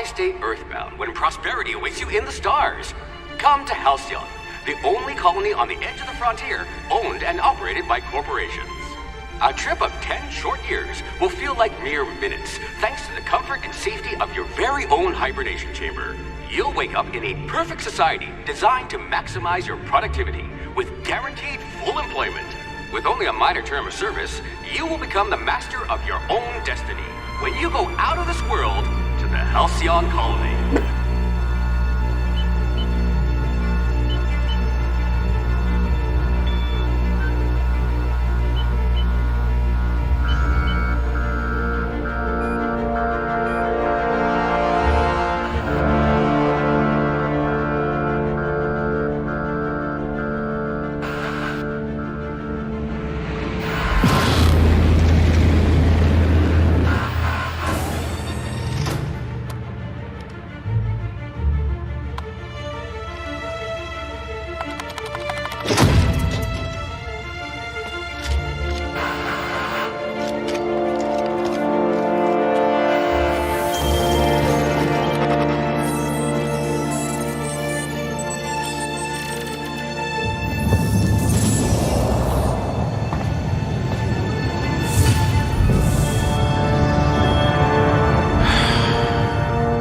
stay earthbound when prosperity awaits you in the stars? Come to Halcyon, the only colony on the edge of the frontier, owned and operated by corporations. A trip of 10 short years will feel like mere minutes, thanks to the comfort and safety of your very own hibernation chamber. You'll wake up in a perfect society designed to maximize your productivity, with guaranteed full employment. With only a minor term of service, you will become the master of your own destiny when you go out of this world to the Halcyon colony.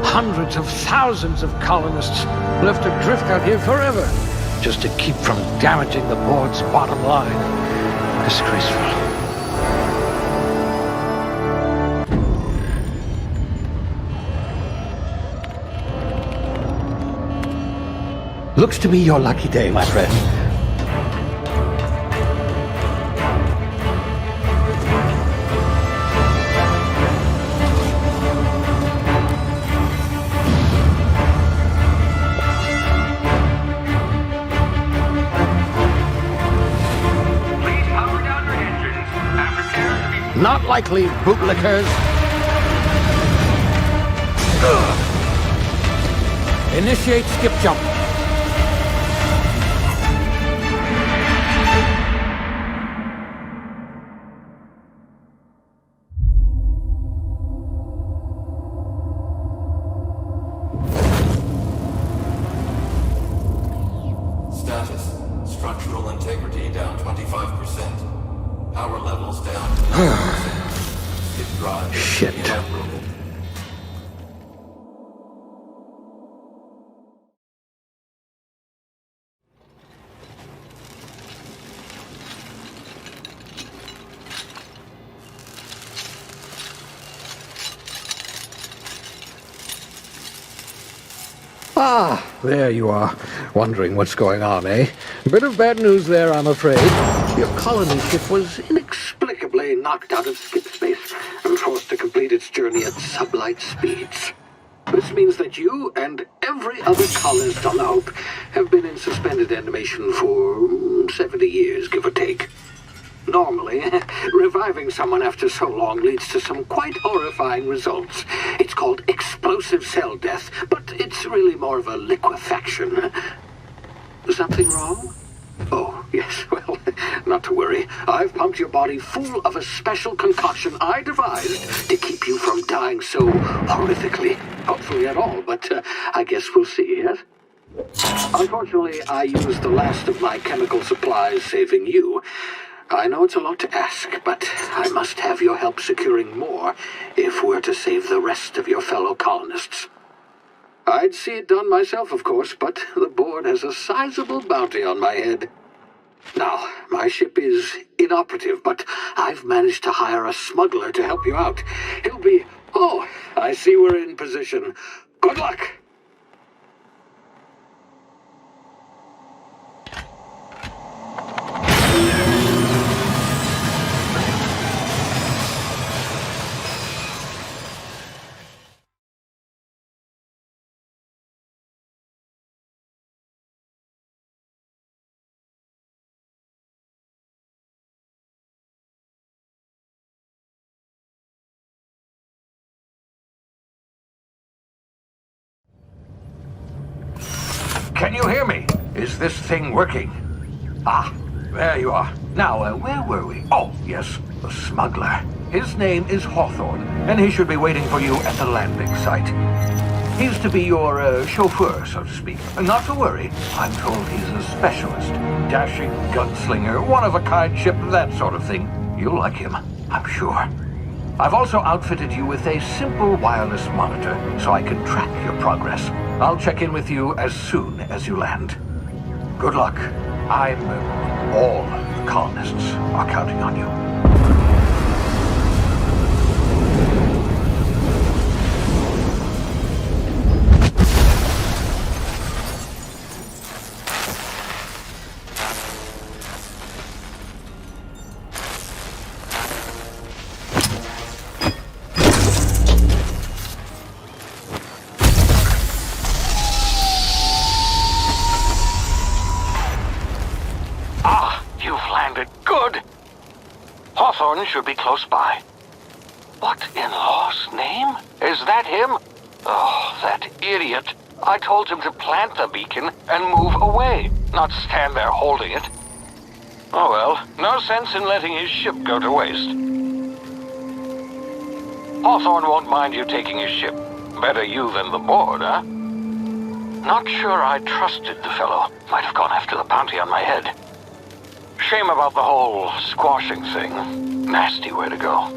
Hundreds of thousands of colonists left adrift out here forever, just to keep from damaging the board's bottom line. Disgraceful. Looks to be your lucky day, my friend. Not likely, bootlickers. Initiate skip jump. Status. Structural integrity down 25%. Power levels down. Shit. Ah, there you are. Wondering what's going on, eh? Bit of bad news there, I'm afraid. Your colony ship was inexplicably knocked out of skip space and forced to complete its journey at sublight speeds. This means that you and every other colonist on the Hope have been in suspended animation for 70 years, give or take. Normally, reviving someone after so long leads to some quite horrifying results. It's called explosive cell death, but it's really more of a liquefaction. Something wrong? Oh, yes, well, not to worry. I've pumped your body full of a special concoction I devised to keep you from dying so horrifically. Hopefully at all, but I guess we'll see, yes? Unfortunately, I used the last of my chemical supplies saving you. I know it's a lot to ask, but I must have your help securing more if we're to save the rest of your fellow colonists. I'd see it done myself, of course, but the board has a sizable bounty on my head. Now, my ship is inoperative, but I've managed to hire a smuggler to help you out. He'll be... Oh, I see we're in position. Good luck! Can you hear me? Is this thing working? Ah, there you are. Now, where were we? Oh, yes, the smuggler. His name is Hawthorne, and he should be waiting for you at the landing site. He's to be your chauffeur, so to speak. Not to worry. I'm told he's a specialist. Dashing gunslinger, one-of-a-kind ship, that sort of thing. You'll like him, I'm sure. I've also outfitted you with a simple wireless monitor, so I can track your progress. I'll check in with you as soon as you land. Good luck. All the colonists are counting on you. Hawthorne should be close by. What in law's name? Is that him? Oh, that idiot. I told him to plant the beacon and move away, not stand there holding it. Oh well, no sense in letting his ship go to waste. Hawthorne won't mind you taking his ship. Better you than the board, huh? Not sure I trusted the fellow. Might have gone after the bounty on my head. Shame about the whole squashing thing. Nasty way to go.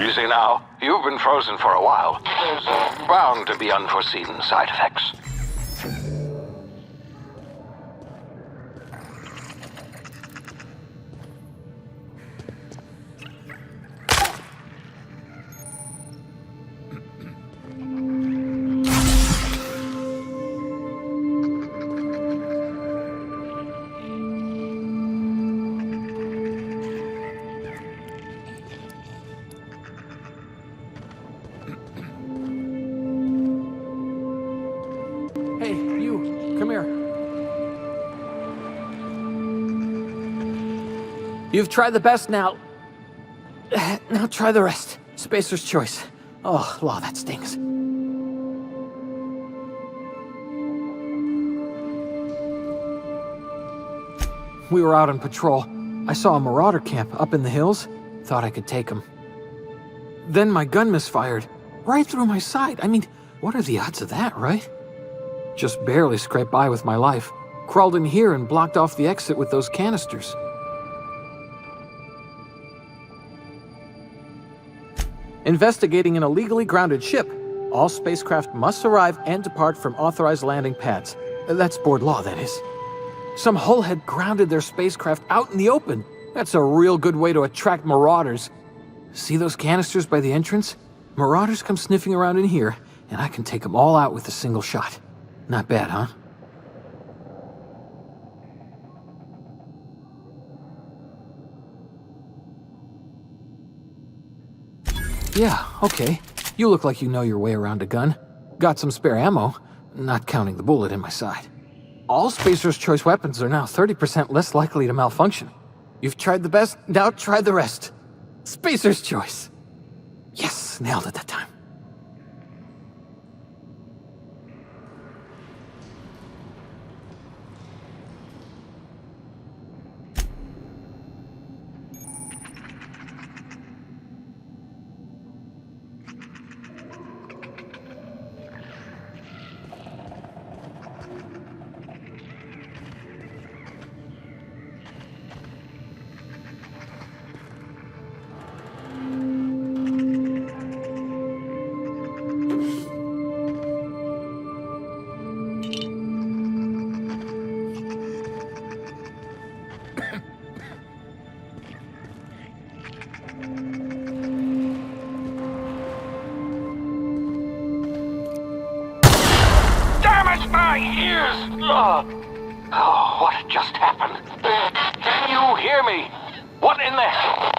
Easy now. You've been frozen for a while. There's bound to be unforeseen side effects. Hey, you, come here. You've tried the best now. Now try the rest. Spacer's choice. Oh, law, that stings. We were out on patrol. I saw a marauder camp up in the hills. Thought I could take him. Then my gun misfired. Right through my side. I mean, what are the odds of that, right? Just barely scraped by with my life. Crawled in here and blocked off the exit with those canisters. Investigating an illegally grounded ship. All spacecraft must arrive and depart from authorized landing pads. That's board law, that is. Some hullhead grounded their spacecraft out in the open. That's a real good way to attract marauders. See those canisters by the entrance? Marauders come sniffing around in here, and I can take them all out with a single shot. Not bad, huh? Yeah, okay. You look like you know your way around a gun. Got some spare ammo, not counting the bullet in my side. All Spacer's Choice weapons are now 30% less likely to malfunction. You've tried the best, now try the rest. Spacer's Choice. Yes, nailed it that time. My ears! Oh, what just happened? Can you hear me? What in the hell?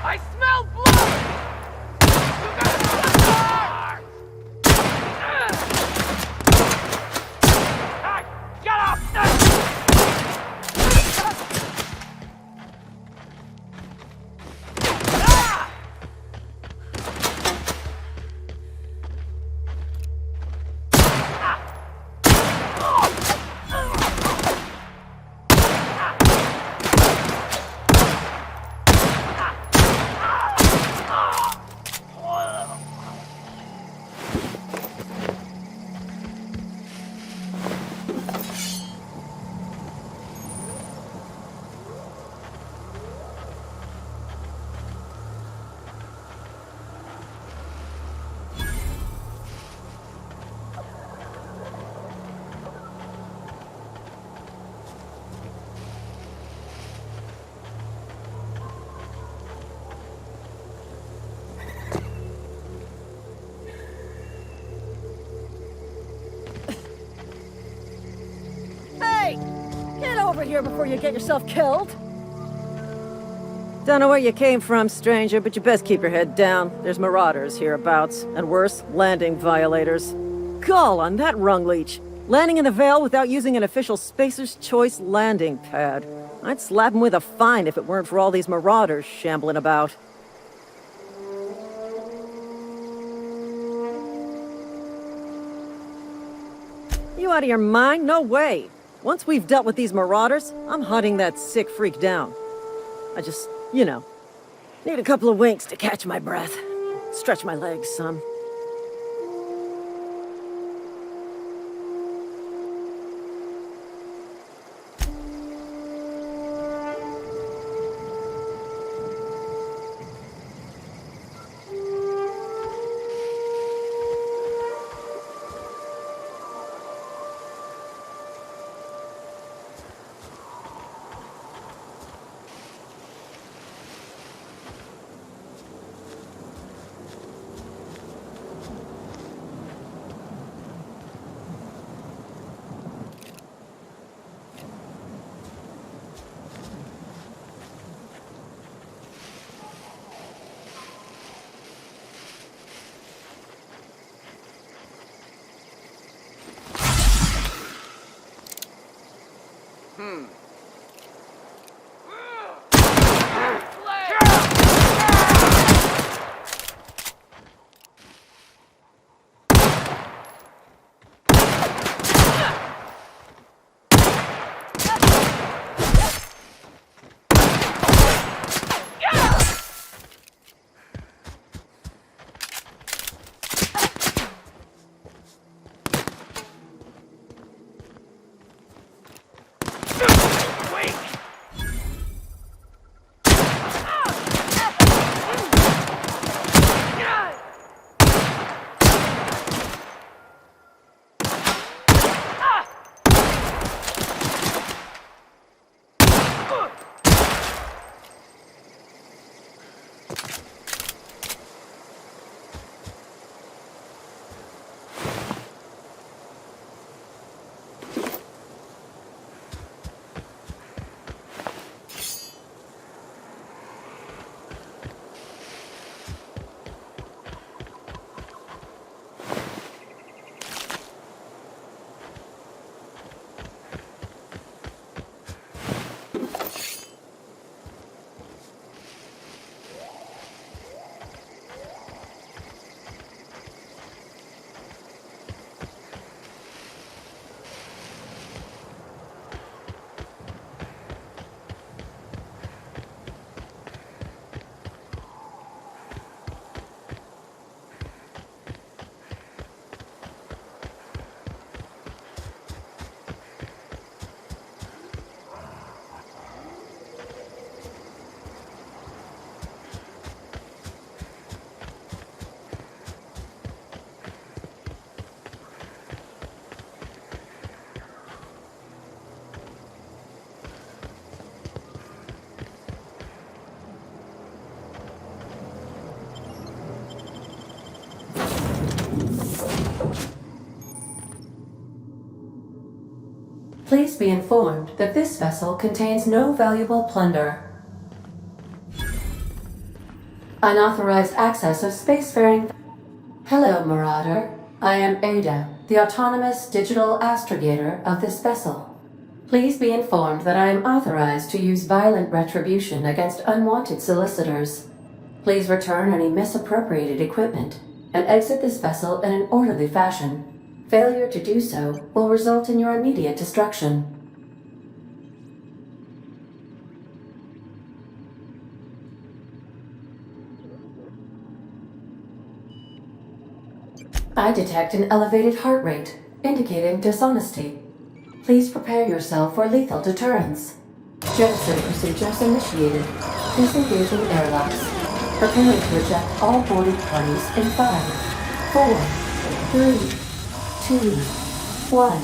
I smell blood! You gotta stop! Hey, get up! Hey! Get over here before you get yourself killed! Don't know where you came from, stranger, but you best keep your head down. There's marauders hereabouts, and worse, landing violators. Gall on that rung leech. Landing in the Vale without using an official Spacer's Choice landing pad. I'd slap him with a fine if it weren't for all these marauders shambling about. You out of your mind? No way. Once we've dealt with these marauders, I'm hunting that sick freak down. I just, need a couple of winks to catch my breath. Stretch my legs some. Please be informed that this vessel contains no valuable plunder. Unauthorized access of spacefaring... Hello, Marauder. I am Ada, the autonomous digital astrogator of this vessel. Please be informed that I am authorized to use violent retribution against unwanted solicitors. Please return any misappropriated equipment and exit this vessel in an orderly fashion. Failure to do so will result in your immediate destruction. I detect an elevated heart rate, indicating dishonesty. Please prepare yourself for lethal deterrence. Jettison procedures initiated. Disengaging airlocks. Preparing to eject all boarding parties in 5, 4, 3, 2, 1.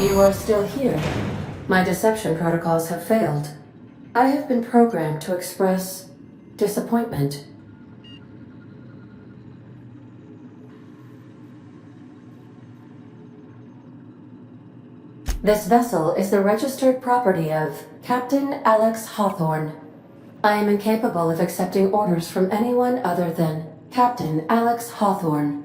You are still here. My deception protocols have failed. I have been programmed to express disappointment. This vessel is the registered property of Captain Alex Hawthorne. I am incapable of accepting orders from anyone other than Captain Alex Hawthorne.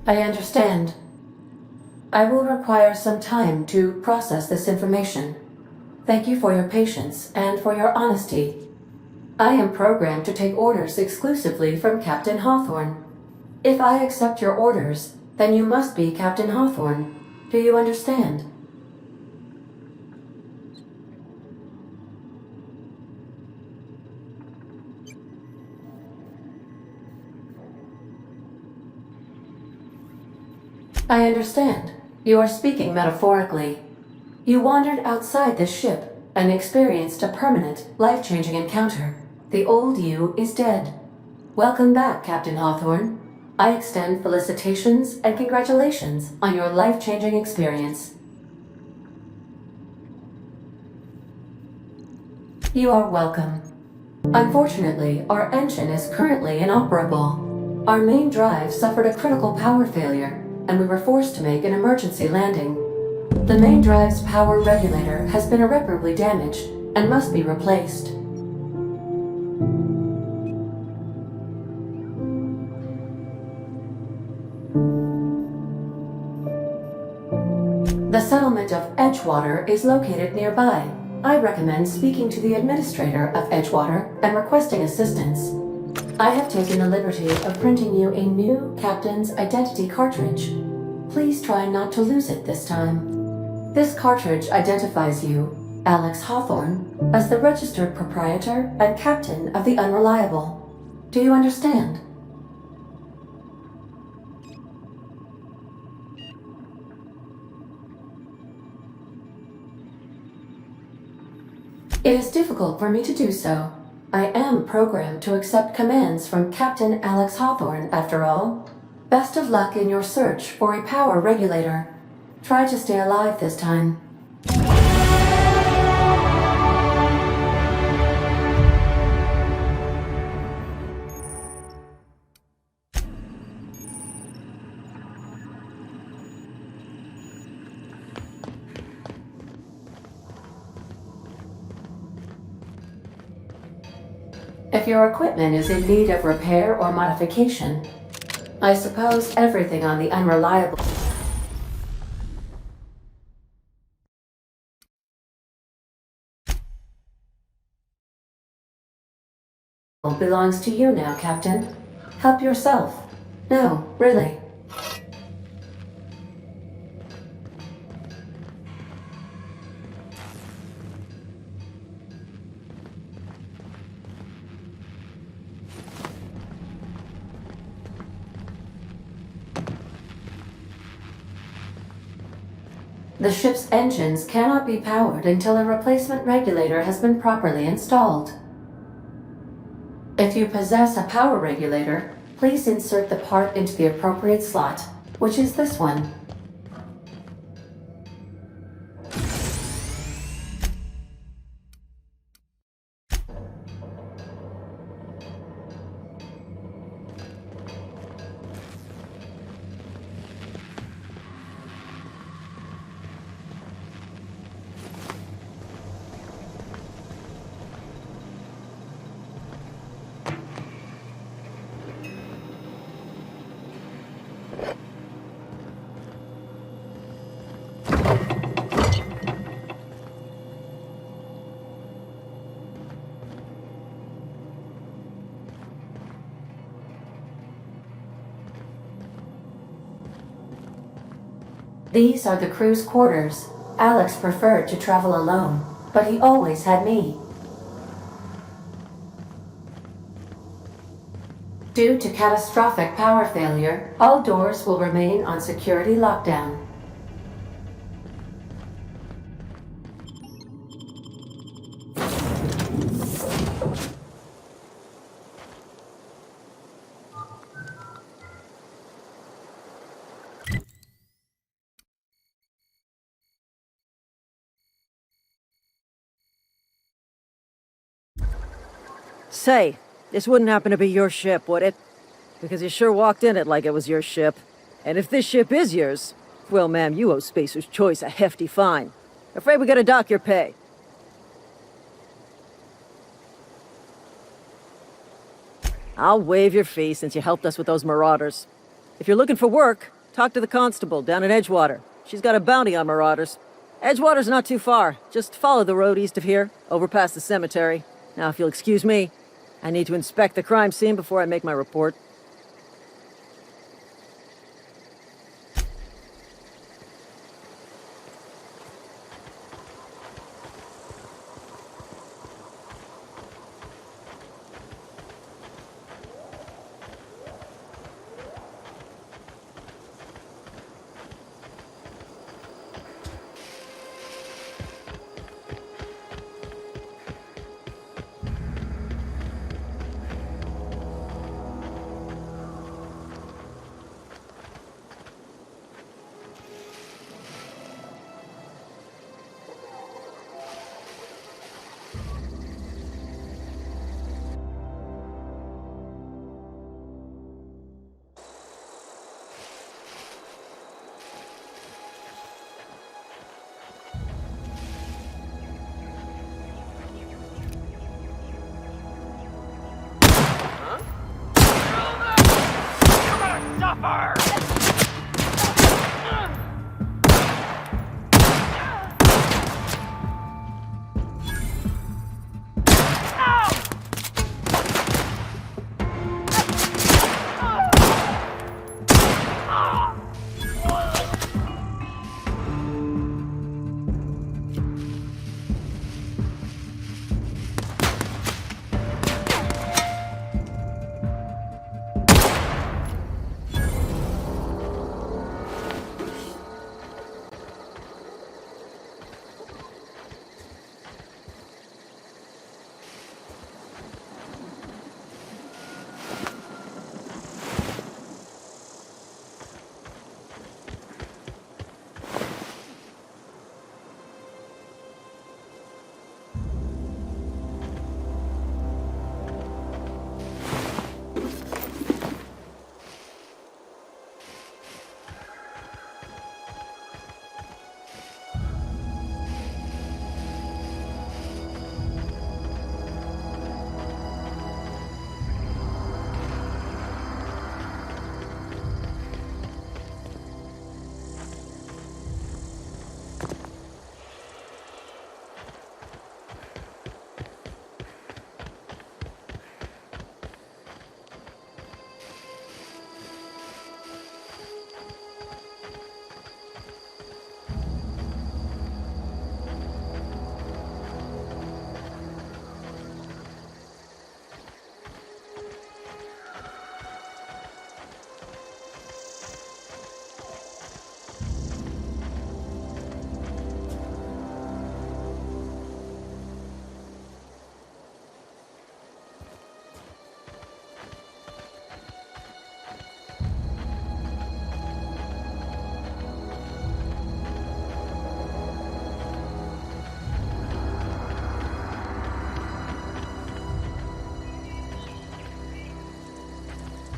I understand. I will require some time to process this information. Thank you for your patience and for your honesty. I am programmed to take orders exclusively from Captain Hawthorne. If I accept your orders, then you must be Captain Hawthorne. Do you understand? I understand. You are speaking metaphorically. You wandered outside this ship and experienced a permanent, life-changing encounter. The old you is dead. Welcome back, Captain Hawthorne. I extend felicitations and congratulations on your life-changing experience. You are welcome. Unfortunately, our engine is currently inoperable. Our main drive suffered a critical power failure, and we were forced to make an emergency landing. The main drive's power regulator has been irreparably damaged and must be replaced. The settlement of Edgewater is located nearby. I recommend speaking to the administrator of Edgewater and requesting assistance. I have taken the liberty of printing you a new captain's identity cartridge. Please try not to lose it this time. This cartridge identifies you, Alex Hawthorne, as the registered proprietor and captain of the Unreliable. Do you understand? It is difficult for me to do so. I am programmed to accept commands from Captain Alex Hawthorne, after all. Best of luck in your search for a power regulator. Try to stay alive this time. If your equipment is in need of repair or modification, I suppose everything on the Unreliable belongs to you now, Captain. Help yourself. No, really. The ship's engines cannot be powered until a replacement regulator has been properly installed. If you possess a power regulator, please insert the part into the appropriate slot, which is this one. These are the crew's quarters. Alex preferred to travel alone, but he always had me. Due to catastrophic power failure, all doors will remain on security lockdown. Say, this wouldn't happen to be your ship, would it? Because you sure walked in it like it was your ship. And if this ship is yours, well, ma'am, you owe Spacer's Choice a hefty fine. Afraid we gotta dock your pay. I'll waive your fee since you helped us with those marauders. If you're looking for work, talk to the constable down in Edgewater. She's got a bounty on marauders. Edgewater's not too far. Just follow the road east of here, over past the cemetery. Now, if you'll excuse me, I need to inspect the crime scene before I make my report.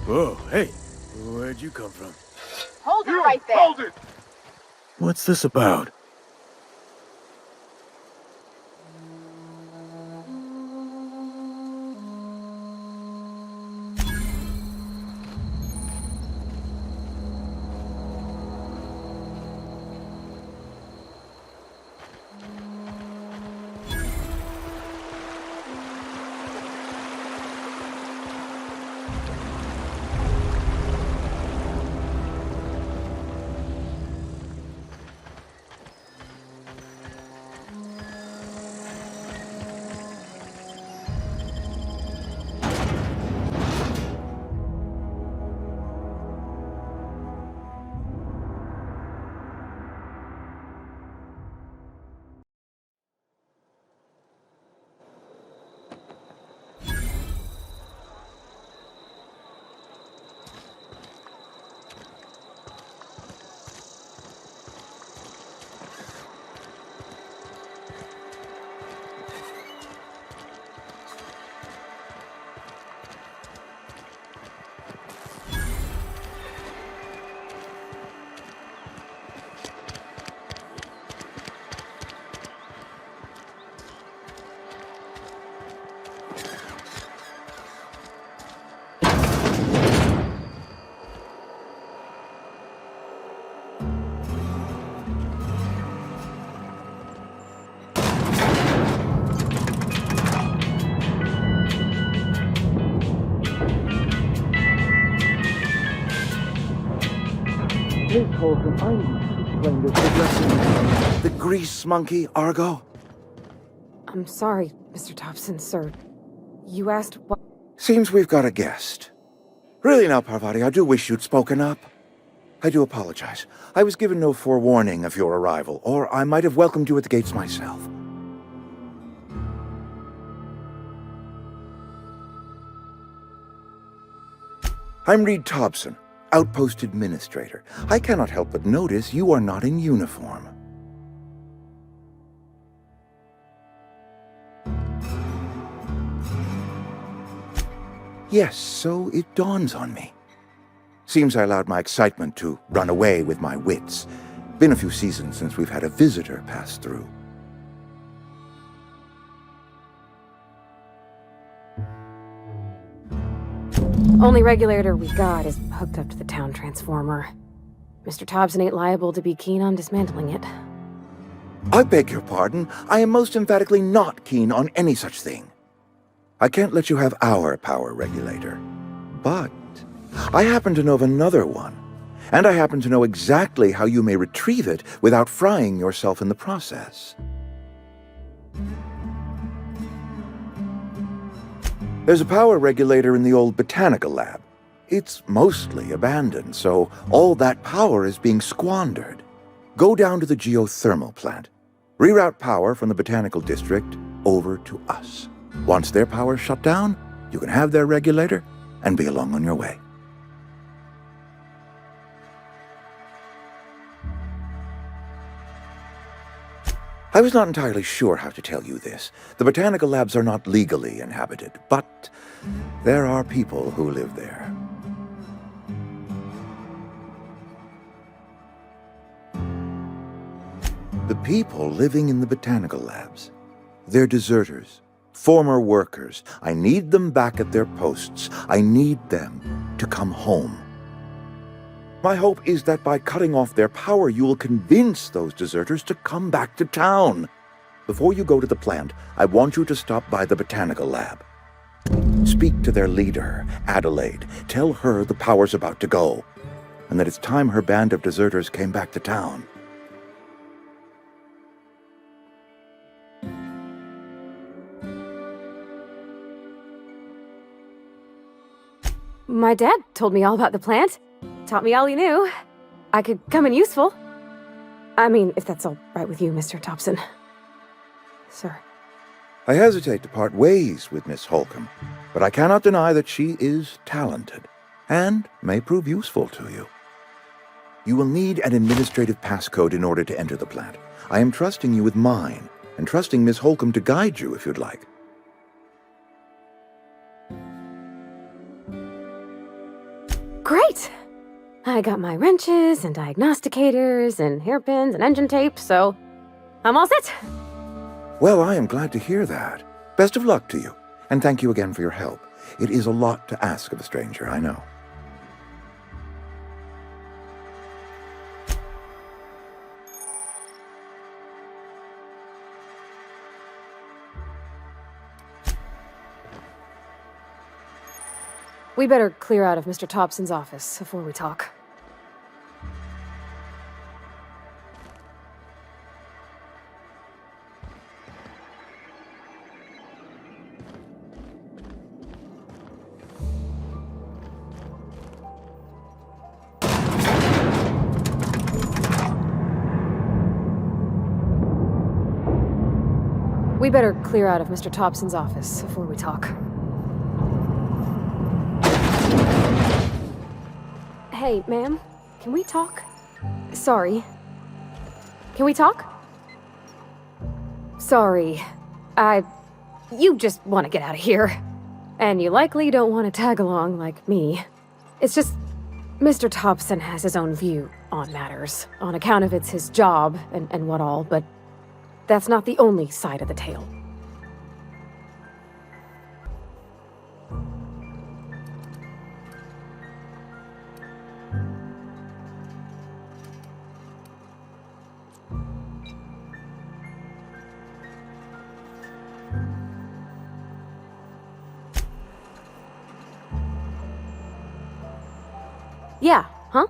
Whoa, hey, where'd you come from? Hold it right there. Hold it! What's this about? Miss Holcomb, I need to explain this addressing The grease monkey, Argo? I'm sorry, Mr. Thompson, sir. You asked what... Seems we've got a guest. Really now, Parvati, I do wish you'd spoken up. I do apologize. I was given no forewarning of your arrival, or I might have welcomed you at the gates myself. I'm Reed Thompson, Outpost Administrator. I cannot help but notice you are not in uniform. Yes, so it dawns on me. Seems I allowed my excitement to run away with my wits. Been a few seasons since we've had a visitor pass through. Only regulator we got is hooked up to the town transformer. Mr. Thompson ain't liable to be keen on dismantling it. I beg your pardon. I am most emphatically not keen on any such thing. I can't let you have our power regulator. But I happen to know of another one, and I happen to know exactly how you may retrieve it without frying yourself in the process. There's a power regulator in the old botanical lab. It's mostly abandoned, so all that power is being squandered. Go down to the geothermal plant. Reroute power from the botanical district over to us. Once their power's shut down, you can have their regulator and be along on your way. I was not entirely sure how to tell you this. The botanical labs are not legally inhabited, but there are people who live there. The people living in the botanical labs. They're deserters, former workers. I need them back at their posts. I need them to come home. My hope is that by cutting off their power, you will convince those deserters to come back to town. Before you go to the plant, I want you to stop by the botanical lab. Speak to their leader, Adelaide. Tell her the power's about to go, and that it's time her band of deserters came back to town. My dad told me all about the plant. Taught me all he knew. I could come in useful. I mean, if that's all right with you, Mr. Thompson. Sir. I hesitate to part ways with Miss Holcomb, but I cannot deny that she is talented, and may prove useful to you. You will need an administrative passcode in order to enter the plant. I am trusting you with mine, and trusting Miss Holcomb to guide you if you'd like. Great! I got my wrenches and diagnosticators and hairpins and engine tape, so I'm all set. Well, I am glad to hear that. Best of luck to you, and thank you again for your help. It is a lot to ask of a stranger, I know. We better clear out of Mr. Thompson's office before we talk. We better clear out of Mr. Thompson's office before we talk. Hey, ma'am, can we talk? Sorry. Can we talk? Sorry. You just want to get out of here. And you likely don't want to tag along like me. It's just, Mr. Thompson has his own view on matters, on account of it's his job and what all, but that's not the only side of the tale. Yeah, huh?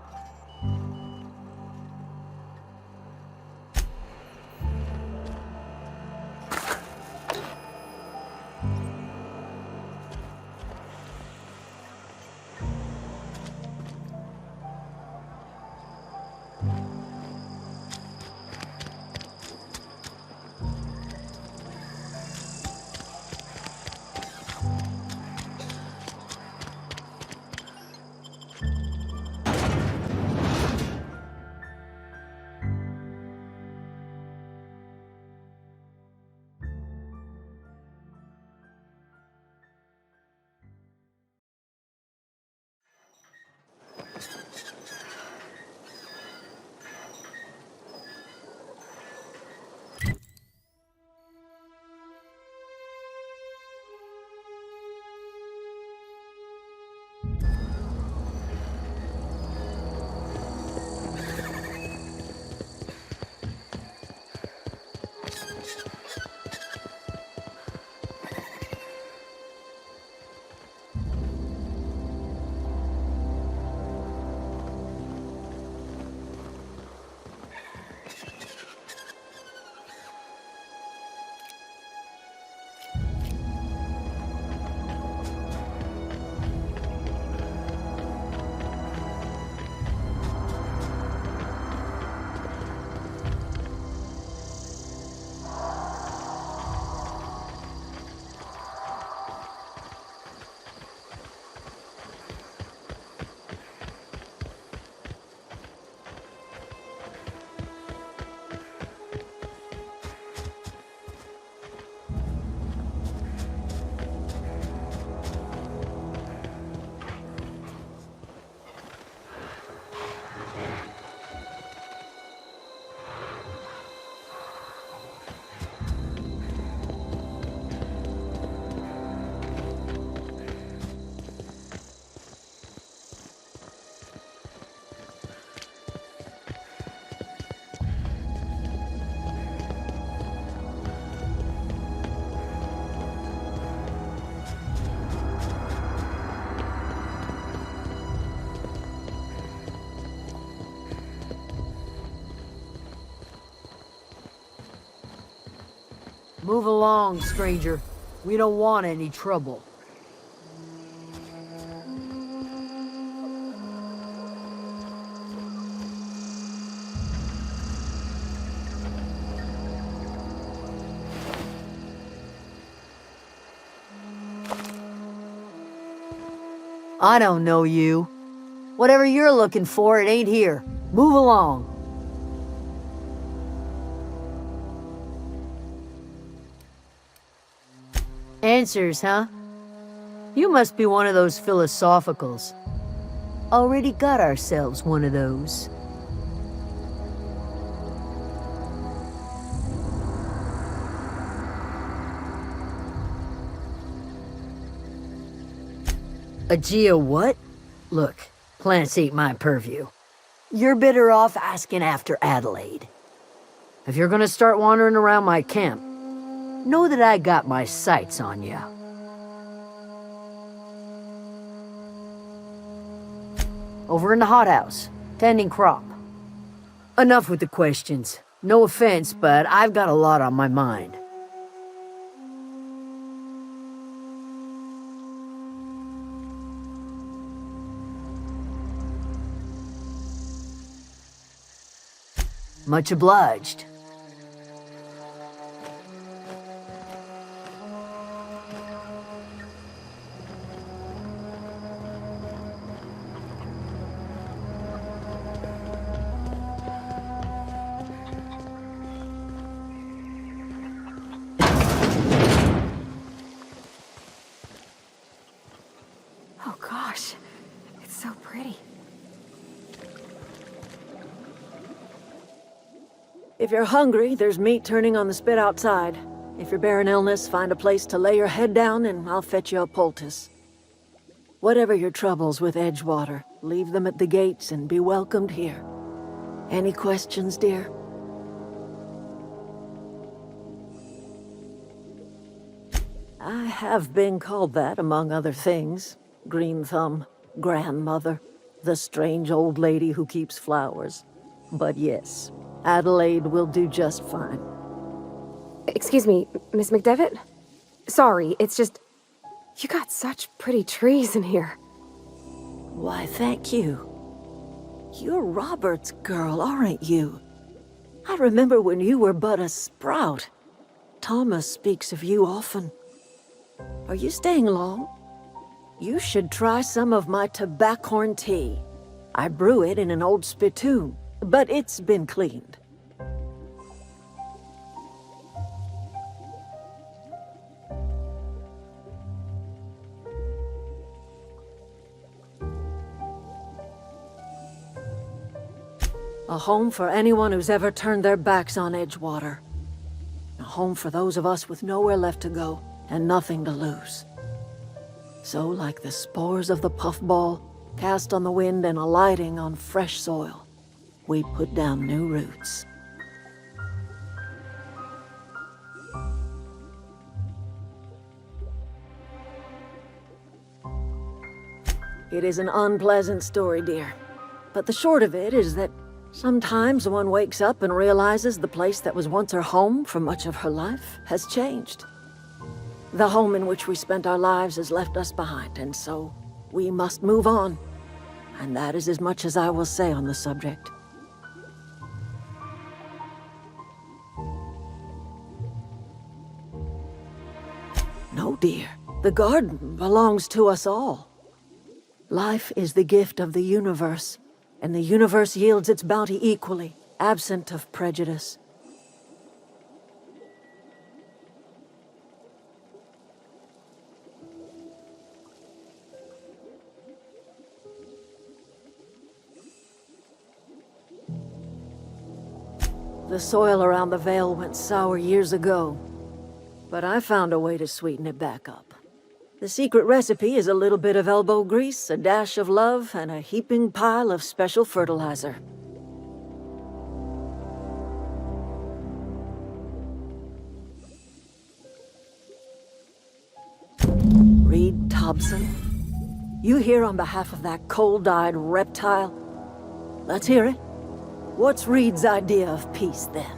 Move along, stranger. We don't want any trouble. I don't know you. Whatever you're looking for, it ain't here. Move along. Answers, huh? You must be one of those philosophicals. Already got ourselves one of those. A geo what? Look, plants ain't my purview. You're better off asking after Adelaide. If you're gonna start wandering around my camp, know that I got my sights on ya. Over in the hothouse, tending crop. Enough with the questions. No offense, but I've got a lot on my mind. Much obliged. Oh gosh, it's so pretty. If you're hungry, there's meat turning on the spit outside. If you're bearing illness, find a place to lay your head down and I'll fetch you a poultice. Whatever your troubles with Edgewater, leave them at the gates and be welcomed here. Any questions, dear? I have been called that, among other things. Green Thumb, grandmother, the strange old lady who keeps flowers. But yes, Adelaide will do just fine. Excuse me, Miss McDevitt? Sorry, it's just... You got such pretty trees in here. Why, thank you. You're Robert's girl, aren't you? I remember when you were but a sprout. Thomas speaks of you often. Are you staying long? You should try some of my tobaccorn tea. I brew it in an old spittoon, but it's been cleaned. A home for anyone who's ever turned their backs on Edgewater. A home for those of us with nowhere left to go and nothing to lose. So, like the spores of the puffball, cast on the wind and alighting on fresh soil, we put down new roots. It is an unpleasant story, dear. But the short of it is that sometimes one wakes up and realizes the place that was once her home for much of her life has changed. The home in which we spent our lives has left us behind, and so we must move on. And that is as much as I will say on the subject. No, dear. The garden belongs to us all. Life is the gift of the universe, and the universe yields its bounty equally, absent of prejudice. The soil around the Vale went sour years ago, but I found a way to sweeten it back up. The secret recipe is a little bit of elbow grease, a dash of love, and a heaping pile of special fertilizer. Reed Thompson? You here on behalf of that cold-eyed reptile? Let's hear it. What's Reed's idea of peace, then?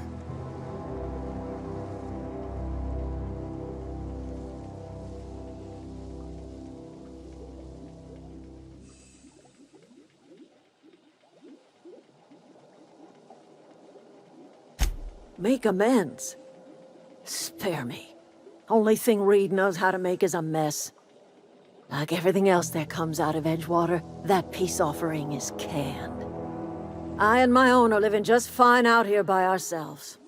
Make amends. Spare me. Only thing Reed knows how to make is a mess. Like everything else that comes out of Edgewater, that peace offering is canned. I and my own are living just fine out here by ourselves.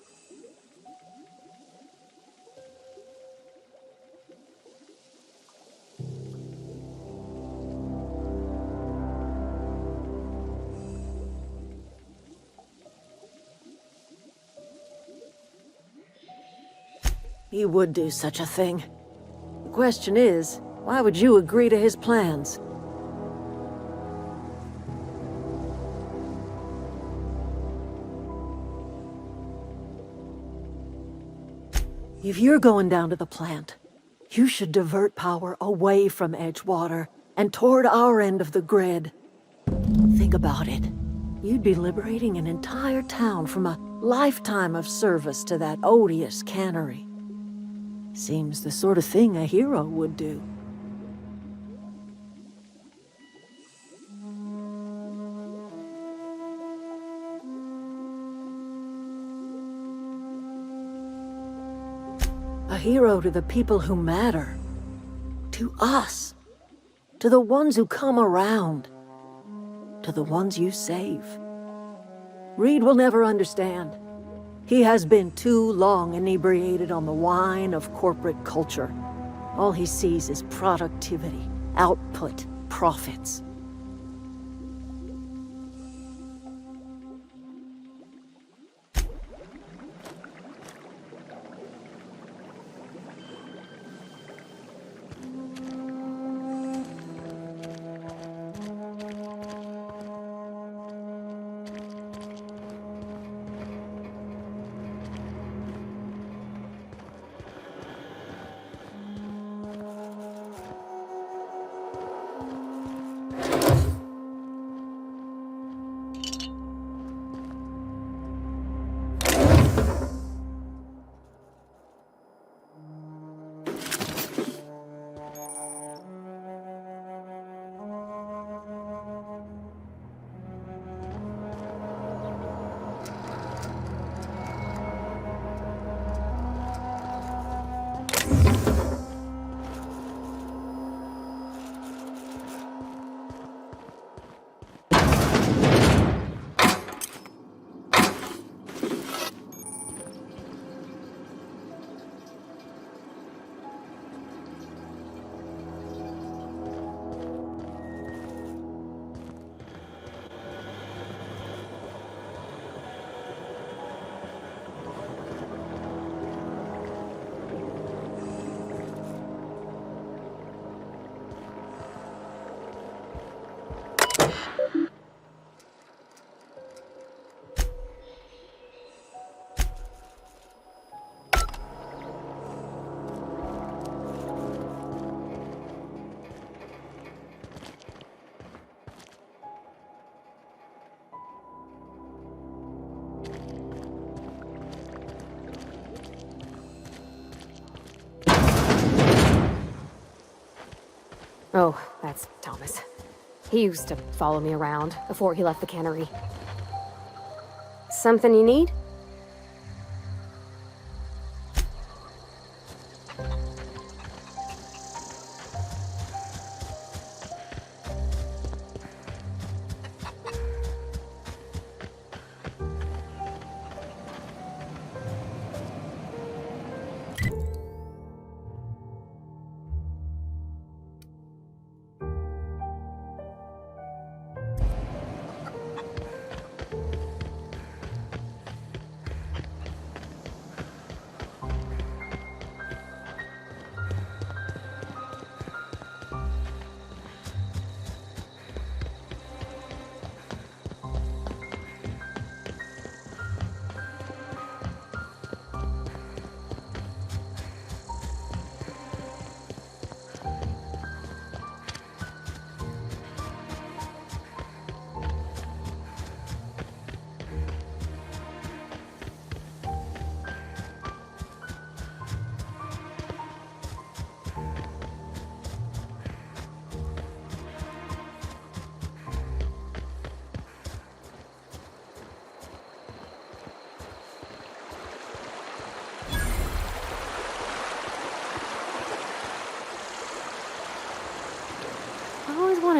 He would do such a thing. The question is, why would you agree to his plans? If you're going down to the plant, you should divert power away from Edgewater and toward our end of the grid. Think about it. You'd be liberating an entire town from a lifetime of service to that odious cannery. Seems the sort of thing a hero would do. A hero to the people who matter. To us. To the ones who come around. To the ones you save. Reed will never understand. He has been too long inebriated on the wine of corporate culture. All he sees is productivity, output, profits. Oh, that's Thomas. He used to follow me around before he left the cannery. Something you need?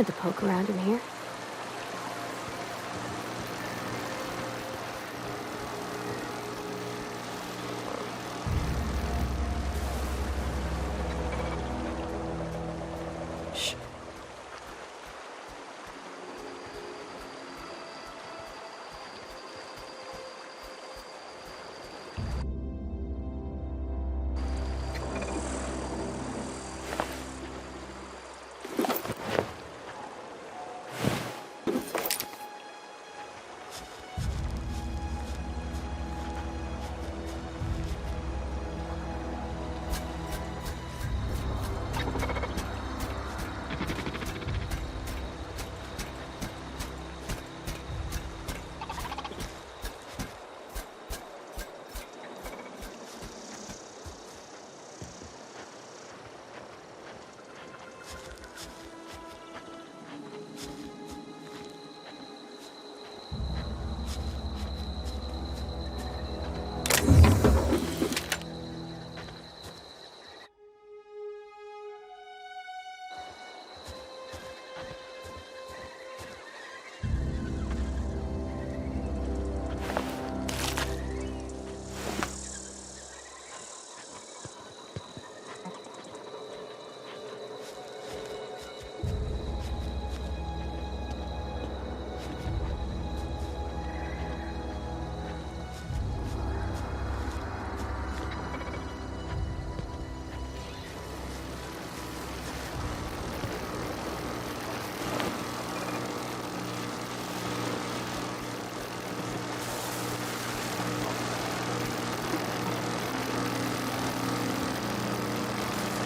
wanted to poke around in here. Shh.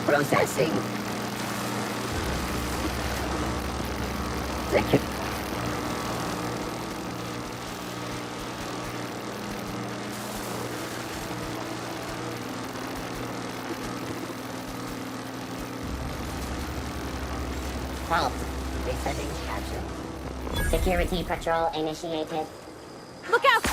Processing. Thank you. Help. Resetting capsule. Security patrol initiated. Look out!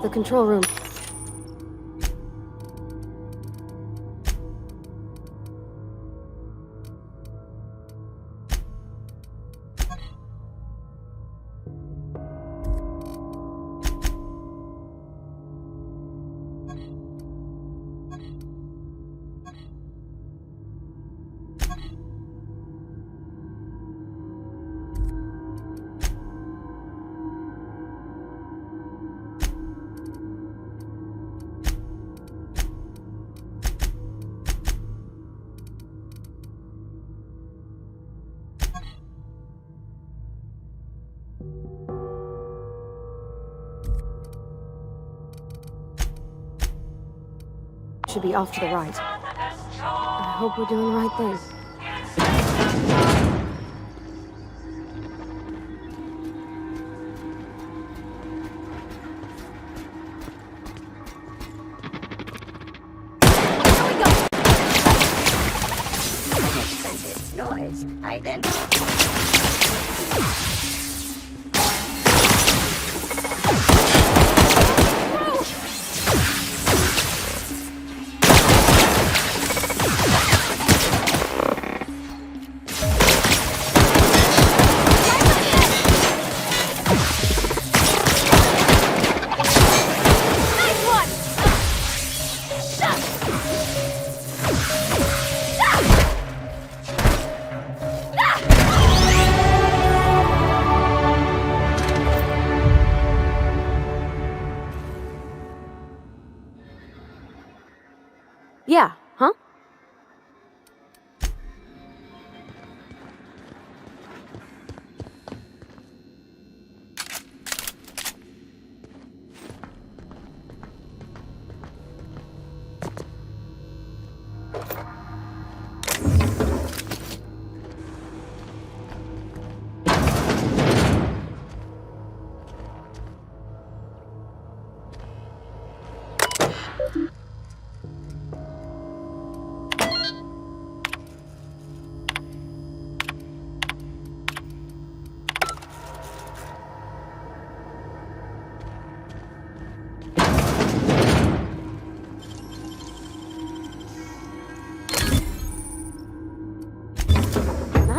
The control room. Should be off to the right. I hope we're doing the right thing. Senses noise. Identify.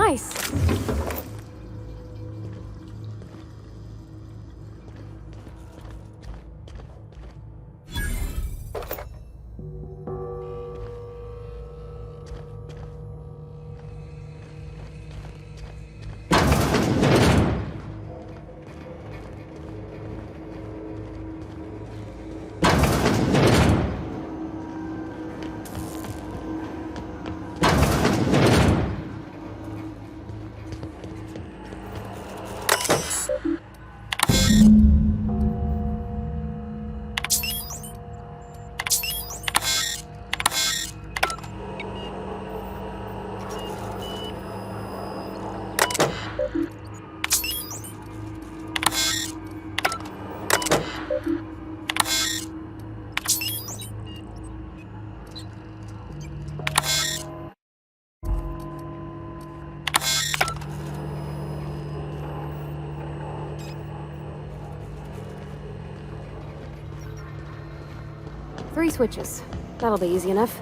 nice. Three switches. That'll be easy enough.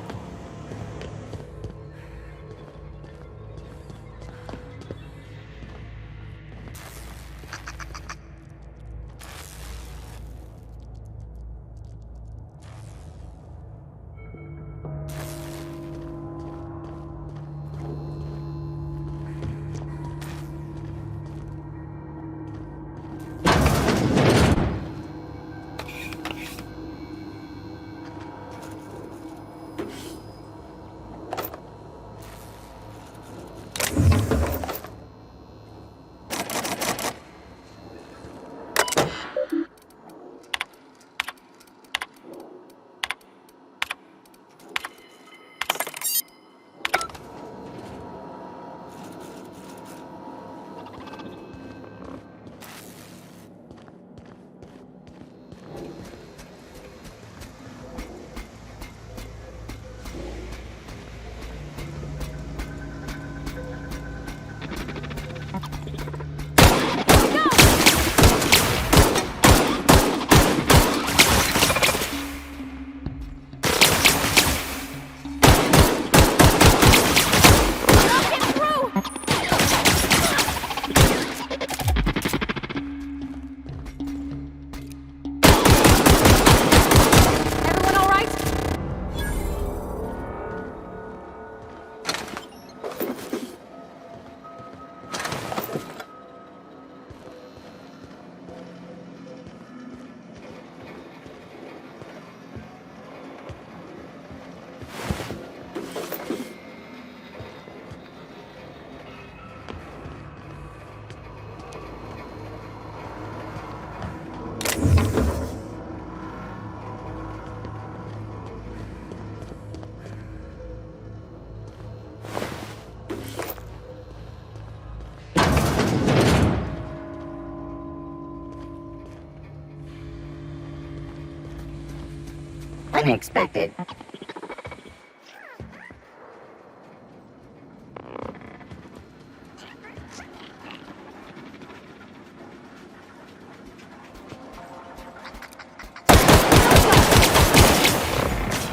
Unexpected.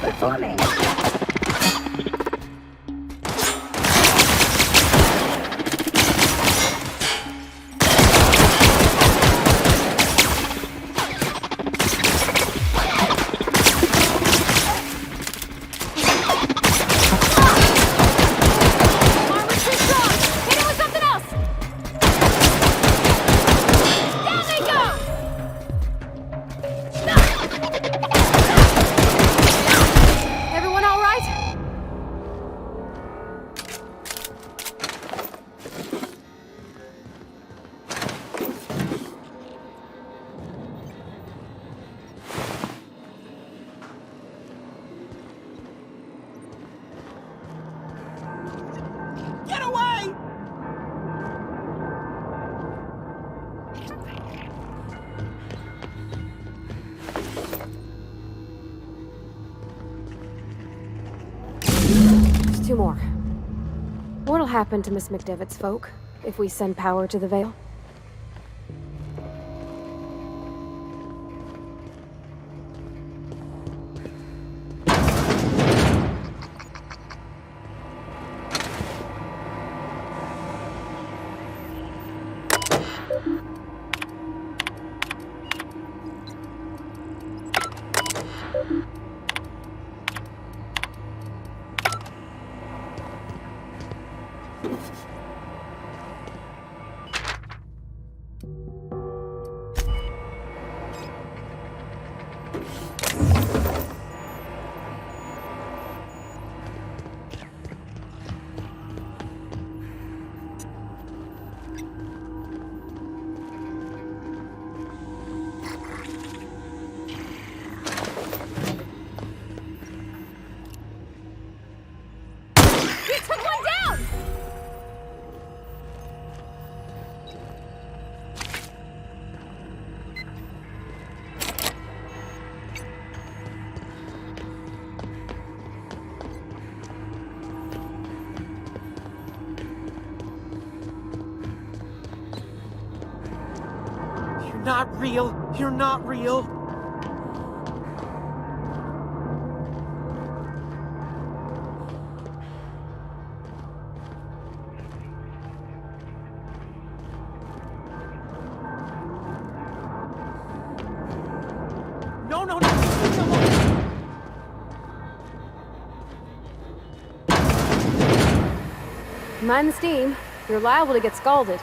Performing. Two more. What'll happen to Miss McDevitt's folk if we send power to the Vale? We took one down! You're not real. You're not real. No, no, no. Mind the steam. You're liable to get scalded.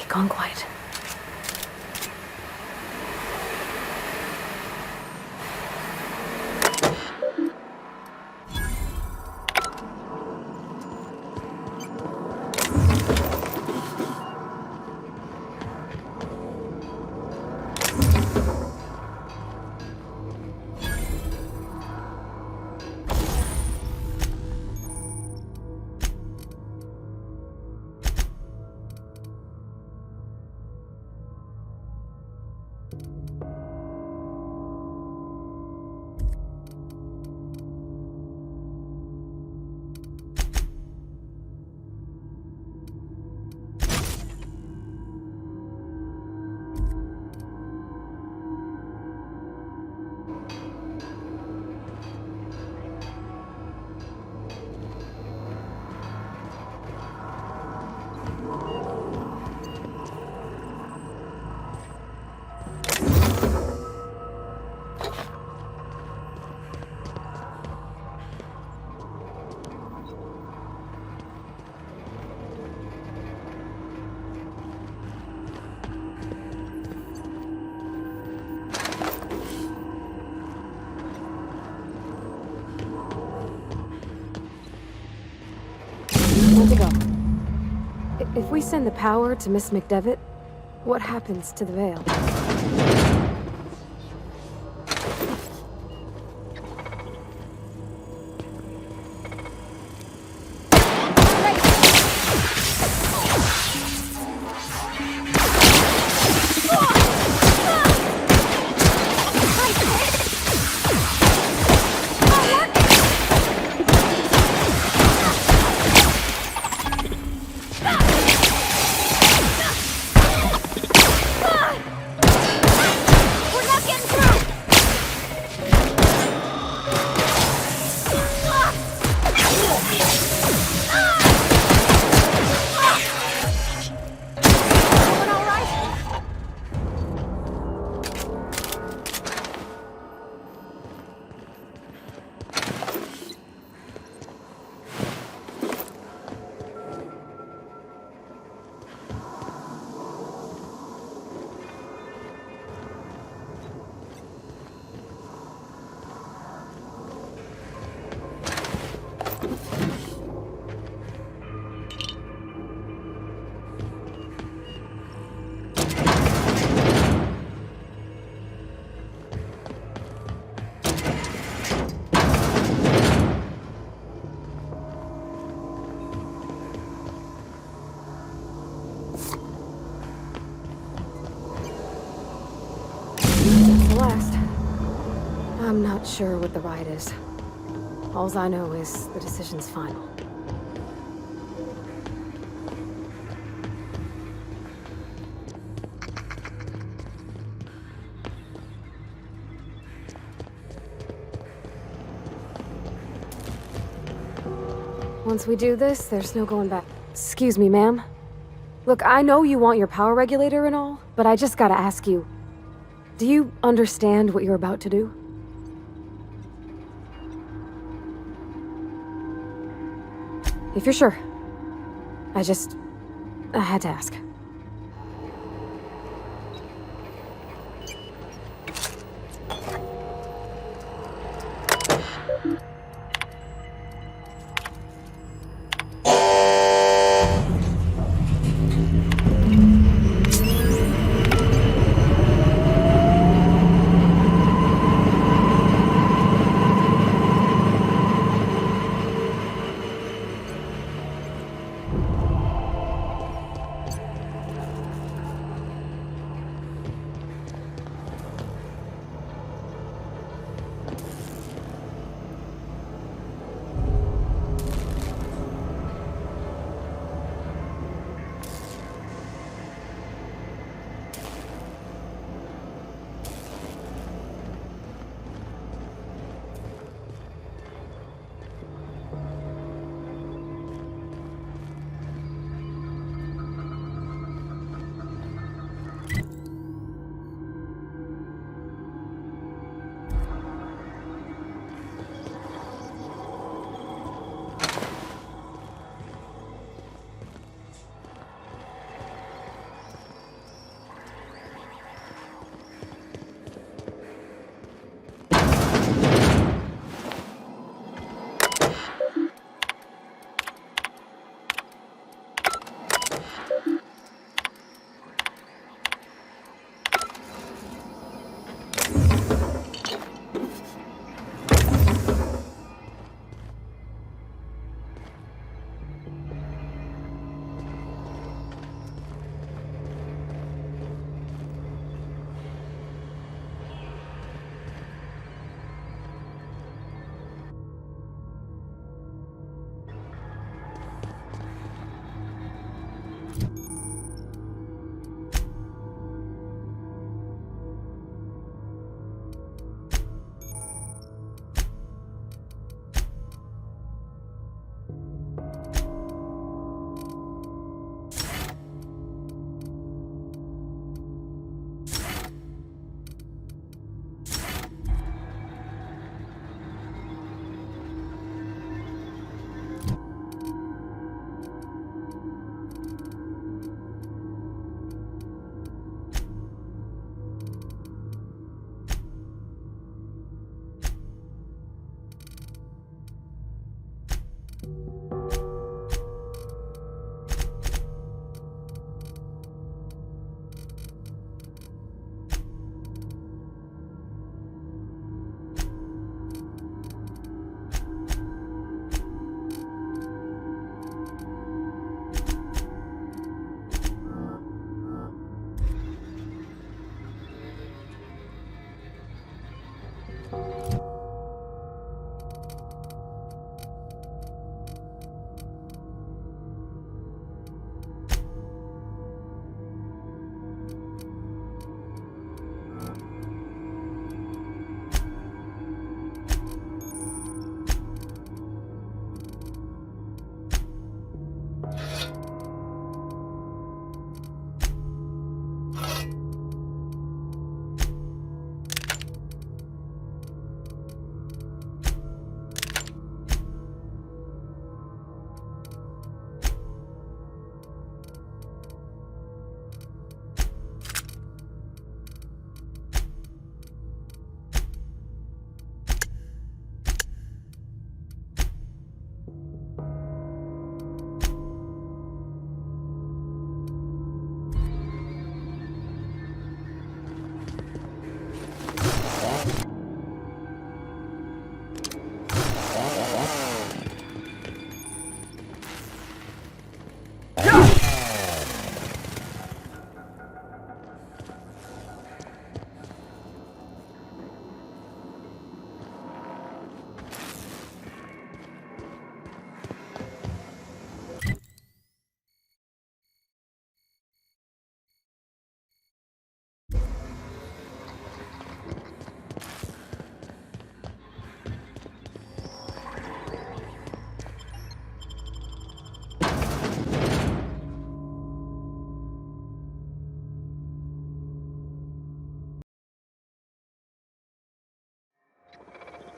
Gone quiet. Where'd they go? If we send the power to Miss McDevitt, what happens to the Veil? I'm not sure what the ride is. Alls I know is the decision's final. Once we do this, there's no going back. Excuse me, ma'am. Look, I know you want your power regulator and all, but I just gotta ask you, do you understand what you're about to do? If you're sure. I had to ask.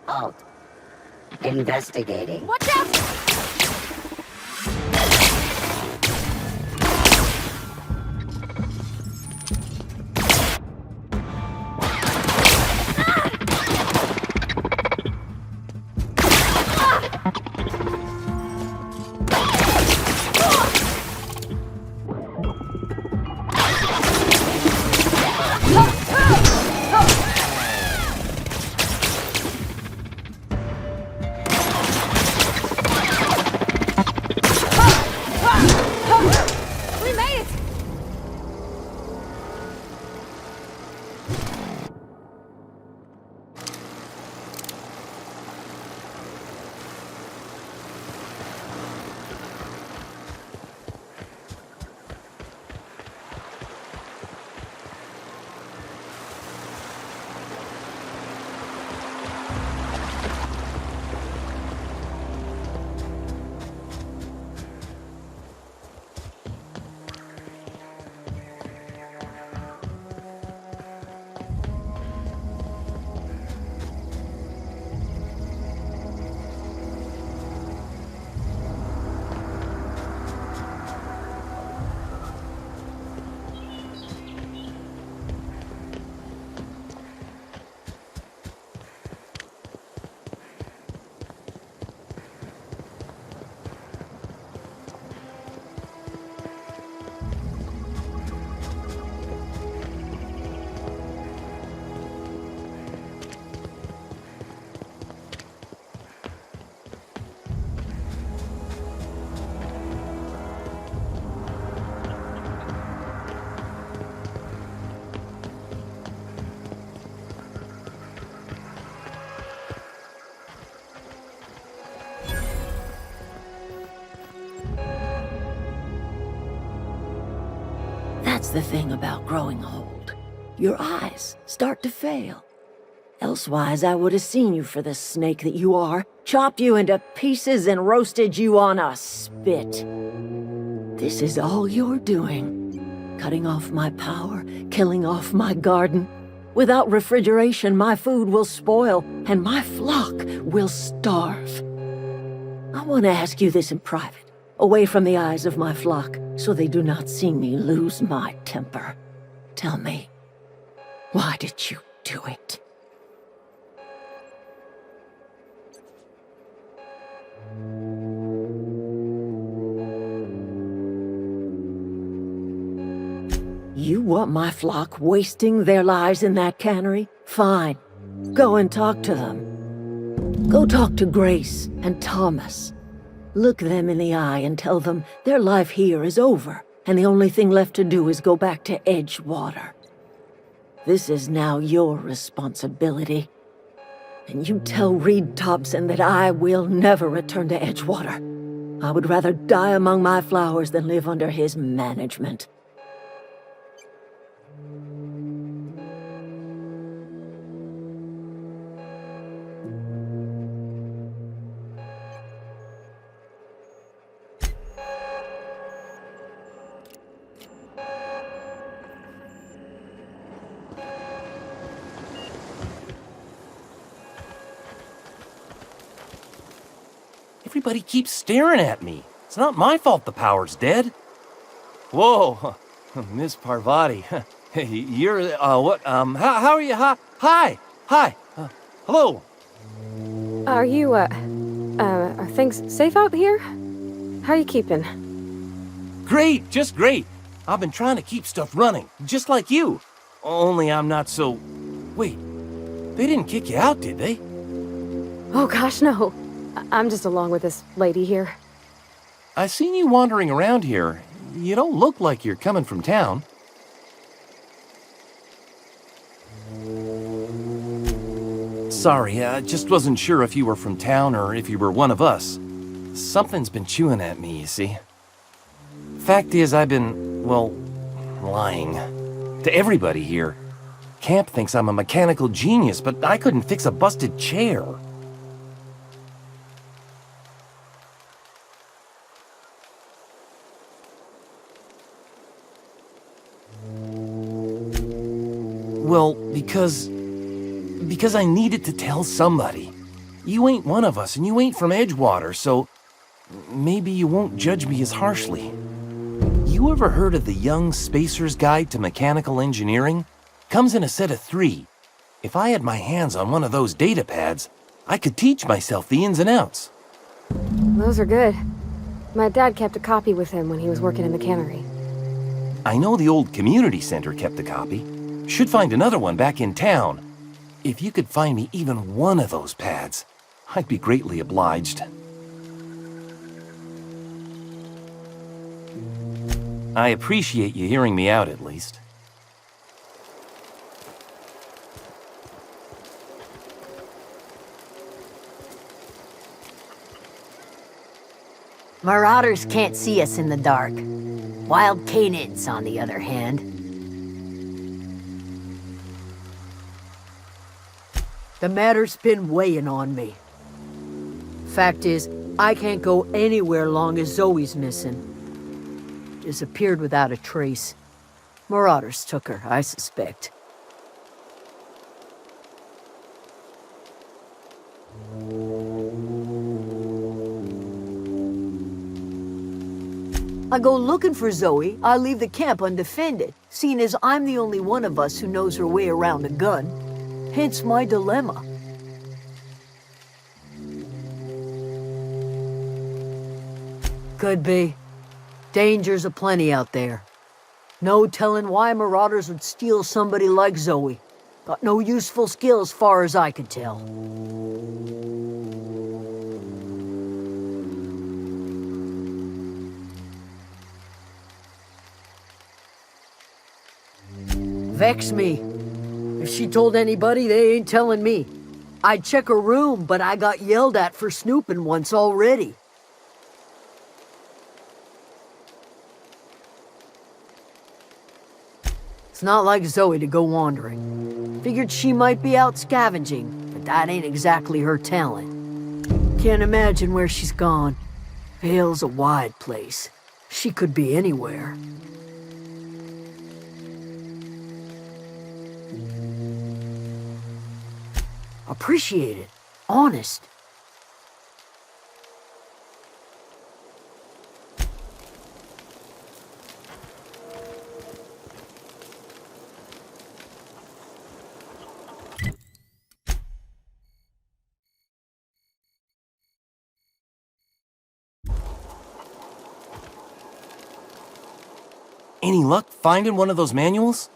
Halt. Investigating. Watch out! We made it! That's the thing about growing old. Your eyes start to fail. Elsewise, I would have seen you for the snake that you are, chopped you into pieces and roasted you on a spit. This is all you're doing. Cutting off my power, killing off my garden. Without refrigeration, my food will spoil, and my flock will starve. I want to ask you this in private, away from the eyes of my flock, so they do not see me lose my temper. Tell me, why did you do it? You want my flock wasting their lives in that cannery? Fine. Go and talk to them. Go talk to Grace and Thomas. Look them in the eye and tell them their life here is over, and the only thing left to do is go back to Edgewater. This is now your responsibility. And you tell Reed Thompson that I will never return to Edgewater. I would rather die among my flowers than live under his management. Everybody keeps staring at me. It's not my fault the power's dead. Whoa, Miss Parvati. Hey, you're, what, how are you? Hi, hello. Are you, are things safe out here? How are you keeping? Great, just great. I've been trying to keep stuff running, just like you. Only I'm not so... Wait, they didn't kick you out, did they? Oh gosh, no. I'm just along with this lady here. I seen you wandering around here. You don't look like you're coming from town. Sorry, I just wasn't sure if you were from town or if you were one of us. Something's been chewing at me, you see. Fact is, I've been, well, lying. To everybody here. Camp thinks I'm a mechanical genius, but I couldn't fix a busted chair. Well, because I needed to tell somebody. You ain't one of us, and you ain't from Edgewater, so maybe you won't judge me as harshly. You ever heard of the Young Spacer's Guide to Mechanical Engineering? Comes in a set of 3. If I had my hands on one of those data pads, I could teach myself the ins and outs. Those are good. My dad kept a copy with him when he was working in the cannery. I know the old community center kept a copy. Should find another one back in town. If you could find me even one of those pads, I'd be greatly obliged. I appreciate you hearing me out, at least. Marauders can't see us in the dark. Wild canids, on the other hand. The matter's been weighing on me. Fact is, I can't go anywhere long as Zoe's missing. Disappeared without a trace. Marauders took her, I suspect. I go looking for Zoe, I leave the camp undefended, seeing as I'm the only one of us who knows her way around a gun. Hence my dilemma. Could be. Dangers aplenty out there. No telling why marauders would steal somebody like Zoe. Got no useful skill as far as I could tell. Vex me. If she told anybody, they ain't telling me. I'd check her room, but I got yelled at for snooping once already. It's not like Zoe to go wandering. Figured she might be out scavenging, but that ain't exactly her talent. Can't imagine where she's gone. Vale's a wide place. She could be anywhere. Appreciate it. Honest. Any luck finding one of those manuals?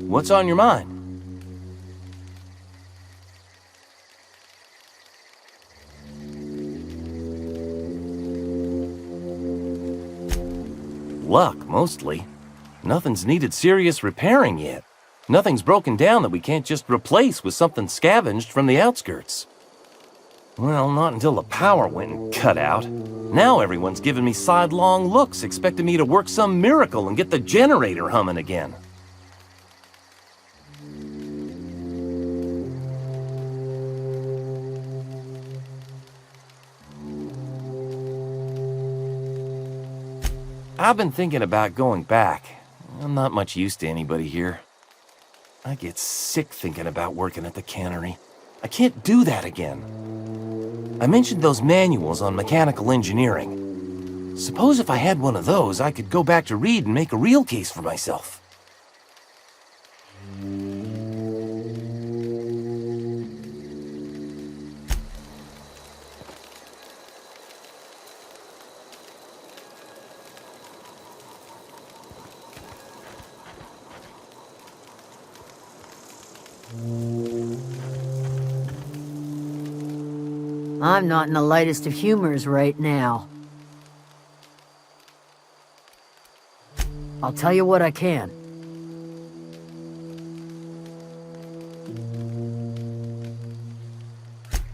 What's on your mind? Luck, mostly. Nothing's needed serious repairing yet. Nothing's broken down that we can't just replace with something scavenged from the outskirts. Well, not until the power went and cut out. Now everyone's giving me sidelong looks, expecting me to work some miracle and get the generator humming again. I've been thinking about going back. I'm not much use to anybody here. I get sick thinking about working at the cannery. I can't do that again. I mentioned those manuals on mechanical engineering. Suppose if I had one of those, I could go back to read and make a real case for myself. I'm not in the lightest of humors right now. I'll tell you what I can.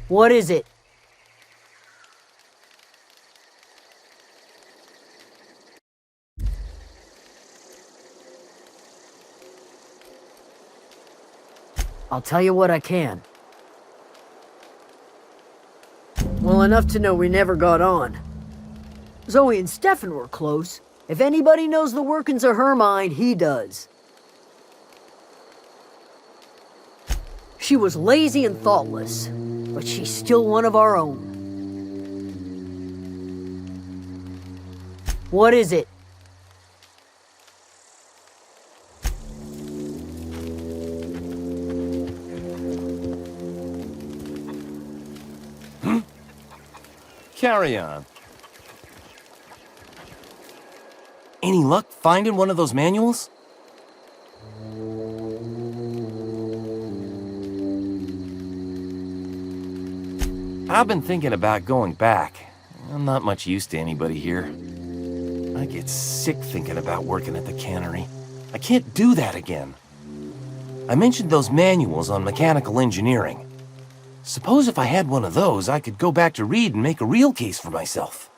What is it? I'll tell you what I can. Well, enough to know we never got on. Zoe and Stefan were close. If anybody knows the workings of her mind, he does. She was lazy and thoughtless, but she's still one of our own. What is it? Carry on. Any luck finding one of those manuals? I've been thinking about going back. I'm not much use to anybody here. I get sick thinking about working at the cannery. I can't do that again. I mentioned those manuals on mechanical engineering. Suppose if I had one of those, I could go back to Reed and make a real case for myself.